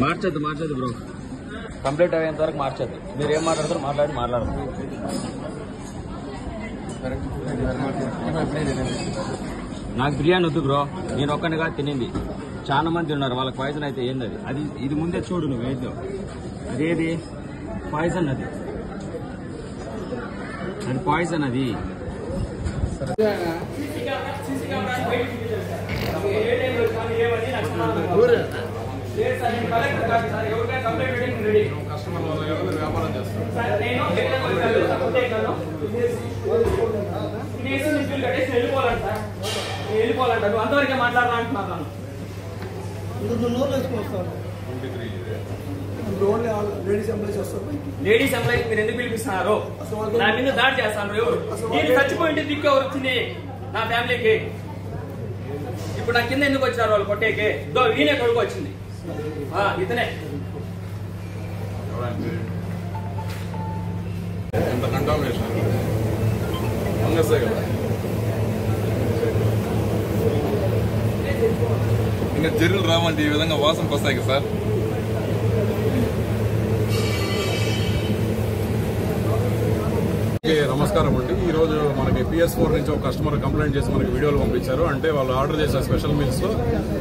మార్చద్దు bro, complete అయ్యేంత వరకు మార్చద్దు. మీరు ఏం మాట్లాడతారో మాట్లాడదు. నాకు బిర్యానీ వద్దు బ్రో, నేను ఒక్కనిగా తినింది, చాలా మంది ఉన్నారు, వాళ్ళకి పాయిజన్ అయితే ఏంది అది ఇది ముందే చూడు నువ్వు ఏందో అదేది పాయిజన్, అది పాయిజన్. అది వెళ్ళిపోవాలంట, నువ్వు అంతవరకే మాట్లాడాలంటున్నాను. లేడీస్ ఎంప్లాయీస్ మీరు ఎందుకు పిలిపిస్తున్నారు? నా మీద దాడి చేస్తాను ఎవరు? నేను చచ్చిపోయింటే దిక్కు ఎవరు వచ్చింది నా ఫ్యామిలీకి? ఇప్పుడు నా కింద ఎందుకు వచ్చారు వాళ్ళు కొట్టేకి? ఈయనే కొడుకు వచ్చింది, ఇతనే. ఇంకా జర్రులు రావంటే ఈ విధంగా వాసనకు వస్తాయి కదా సార్. నమస్కారం అండి. ఈ రోజు మనకి PS4 నుంచి ఒక కస్టమర్ కంప్లైంట్ చేసి మనకి వీడియోలు పంపించారు. అంటే వాళ్ళు ఆర్డర్ చేసిన స్పెషల్ మీల్స్ లో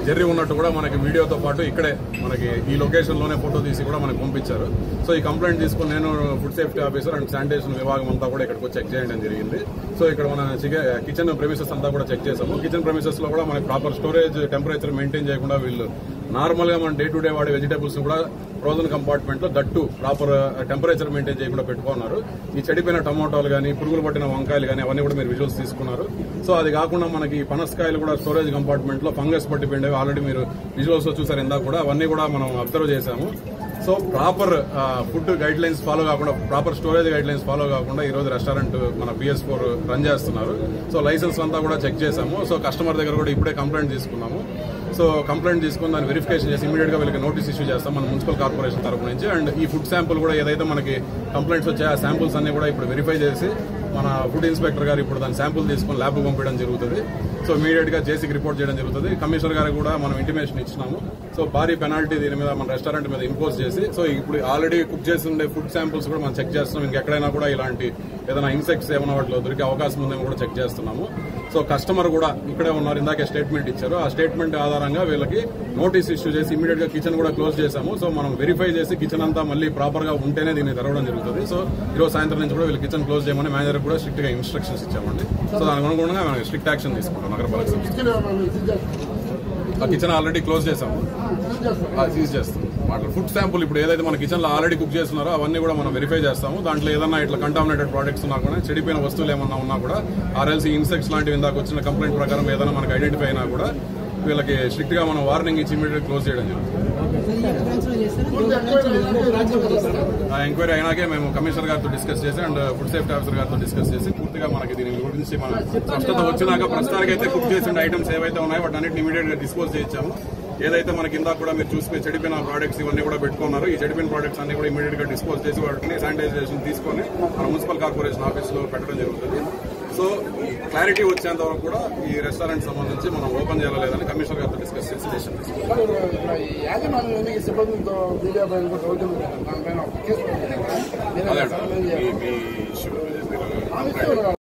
జెర్రీ ఉన్నట్టు కూడా మనకి వీడియోతో పాటు ఇక్కడే మనకి ఈ లొకేషన్ లోనే ఫోటో తీసి కూడా మనకి పంపించారు. సో ఈ కంప్లైంట్ తీసుకుని నేను food safety officer and sanitation విభాగం అంతా కూడా ఇక్కడికి చెక్ చేయడం జరిగింది. సో ఇక్కడ మన కిచెన్ ప్రెమిసెస్ అంతా కూడా చెక్ చేసాము. కిచెన్ ప్రెమిసెస్ లో కూడా మనకి ప్రాపర్ స్టోరేజ్ టెంపరేచర్ మెయింటైన్ చేయకుండా వీళ్ళు నార్మల్ గా మన డే టు డే వాడే వెజిటేబుల్స్ కూడా ఫ్రోజన్ కంపార్ట్మెంట్ లో దట్టు ప్రాపర్ టెంపరేచర్ మెయింటైన్ చేయకుండా పెట్టుకున్నారు. ఈ చెడిపోయిన టమాటోలు కానీ పురుగులు పట్టిన వంకాయలు కానీ అవన్నీ కూడా మీరు విజువల్స్ తీసుకున్నారు. సో అది కాకుండా మనకి పనసకాయలు కూడా స్టోరేజ్ కంపార్ట్మెంట్ లో ఫంగస్ పట్టిపోయిండేవి ఆల్రెడీ మీరు విజువల్స్ చూసారు ఇందాక కూడా, అవన్నీ కూడా మనం అబ్జర్వ్ చేశాము. So proper food guidelines follow కాకుండా, proper storage guidelines follow కాకుండా ఈ రోజు రెస్టారెంట్ మన PS4 రన్ చేస్తున్నారు. సో లైసెన్స్ అంతా కూడా చెక్ చేశాము. సో కస్టమర్ దగ్గర కూడా ఇప్పుడే కంప్లైంట్ తీసుకున్నాము. సో కంప్లైంట్ తీసుకుని దాన్ని వెరిఫికేషన్ చేసి ఇమీడియట్ గా వీళ్ళకి నోటీస్ ఇష్యూ చేస్తాం మన మున్సిపల్ కార్పొరేషన్ తరఫు నుంచి. అండ్ ఈ ఫుడ్ శాంపుల్ కూడా ఏదైతే మనకి కంప్లైంట్స్ వచ్చాయి ఆ శాంపుల్స్ అన్ని కూడా ఇప్పుడు వెరిఫై చేసి మన ఫుడ్ ఇన్స్పెక్టర్ గారు ఇప్పుడు దాని శాంపుల్ తీసుకుని ల్యాబ్ పంపించడం జరుగుతుంది. సో ఇమీడియట్ గా జేసీకి రిపోర్ట్ చేయడం జరుగుతుంది. కమిషనర్ గారికి కూడా మనం ఇంటిమేషన్ ఇచ్చినాము. సో భారీ పెనాల్టీ దీని మీద మన రెస్టారెంట్ మీద ఇంపోజ్ చేసి, సో ఇప్పుడు ఆల్రెడీ కుక్ చేసి ఉండే ఫుడ్ శాంపుల్స్ కూడా మనం చెక్ చేస్తున్నాం. ఇంకెక్కడైనా కూడా ఇలాంటి ఏదైనా ఇన్సెక్ట్స్ ఏమైనా వాటిలో దొరికే అవకాశం ఉందేమో కూడా చెక్ చేస్తున్నాము. సో కస్టమర్ కూడా ఇక్కడే ఉన్నారు, ఇందాకే స్టేట్మెంట్ ఇచ్చారు. ఆ స్టేట్మెంట్ ఆధారంగా వీళ్ళకి నోటీస్ ఇష్యూ చేసి ఇమీడియట్ గా కిచెన్ కూడా క్లోజ్ చేశాము. సో మనం వెరిఫై చేసి కిచెన్ అంతా మళ్ళీ ప్రాపర్ గా ఉంటేనే దీన్ని తెరవడం జరుగుతుంది. సో ఈరోజు సాయంత్రం నుంచి కూడా వీళ్ళు కిచెన్ క్లోజ్ చేయమని మేనేజర్ కూడా స్ట్రిక్ట్ గా ఇన్స్ట్రక్షన్స్ ఇచ్చామండి. సో దానికి అనుగుణంగా మనం స్ట్రిక్ట్ యాక్షన్ తీసుకుంటాం. నగరపాలక సంస్థ ఆ కిచెన్ ఆల్రెడీ క్లోజ్ చేసాము, సీజ్ చేస్తాం. ఫుడ్ శాంపుల్ ఇప్పుడు ఏదైతే మన కిచెన్ లో ఆల్రెడీ కుక్ చేస్తున్నారో అవన్నీ కూడా మనం వెరిఫై చేస్తాము. దాంట్లో ఏదన్నా ఇట్లా కంటామినేటెడ్ ప్రోడక్ట్స్ ఉన్నా కూడా, చెడిపోయిన వస్తువులు ఏమన్నా ఉన్నా కూడా, ఆర్ఎల్సీ ఇన్సెక్ట్స్ లాంటివి ఇందాక వచ్చిన కంప్లైంట్ ప్రకారం ఏదైనా మనకు ఐడెంటిఫై అయినా కూడా వీళ్ళకి స్ట్రిక్ట్ గా మనం వార్నింగ్ ఇచ్చి ఇమీడియట్ క్లోజ్ చేయడం జరుగుతుంది. ఆ ఎంక్వైరీ అయినాకే మేము కమిషనర్ గారితో డిస్కస్ చేసి అండ్ ఫుడ్ సేఫ్టీ ఆఫీసర్ గారితో డిస్కస్ చేసి పూర్తిగా మనకి దీని గురించి మన స్పష్టత వచ్చినాక ప్రస్తుతానికి అయితే కుక్ చేసిన ఐటమ్స్ ఏవైతే ఉన్నాయో వాటి అన్నింటిని ఇమీడియట్ గా డిస్పోజ్ చేయించాము. ఏదైతే మనకి ఇందాక కూడా మీరు చూసుకుని చెడిపోయిన ప్రోడక్ట్స్ ఇవన్నీ కూడా పెట్టుకున్నారు. ఈ చెడిపోయిన ప్రోడక్ట్స్ అన్ని కూడా ఇమీడియట్ గా డిస్పోజ్ చేసి వాటిని శానిటైజేషన్ తీసుకొని మన మున్సిపల్ కార్పొరేషన్ ఆఫీస్ లో పెట్టడం జరుగుతుంది. సో క్లారిటీ వచ్చేంత వరకు కూడా ఈ రెస్టారెంట్ సంబంధించి మనం ఓపెన్ చేయలేదని కమిషనర్ గారితో డిస్కస్ చేసి డెసిషన్ తీసుకున్నాం.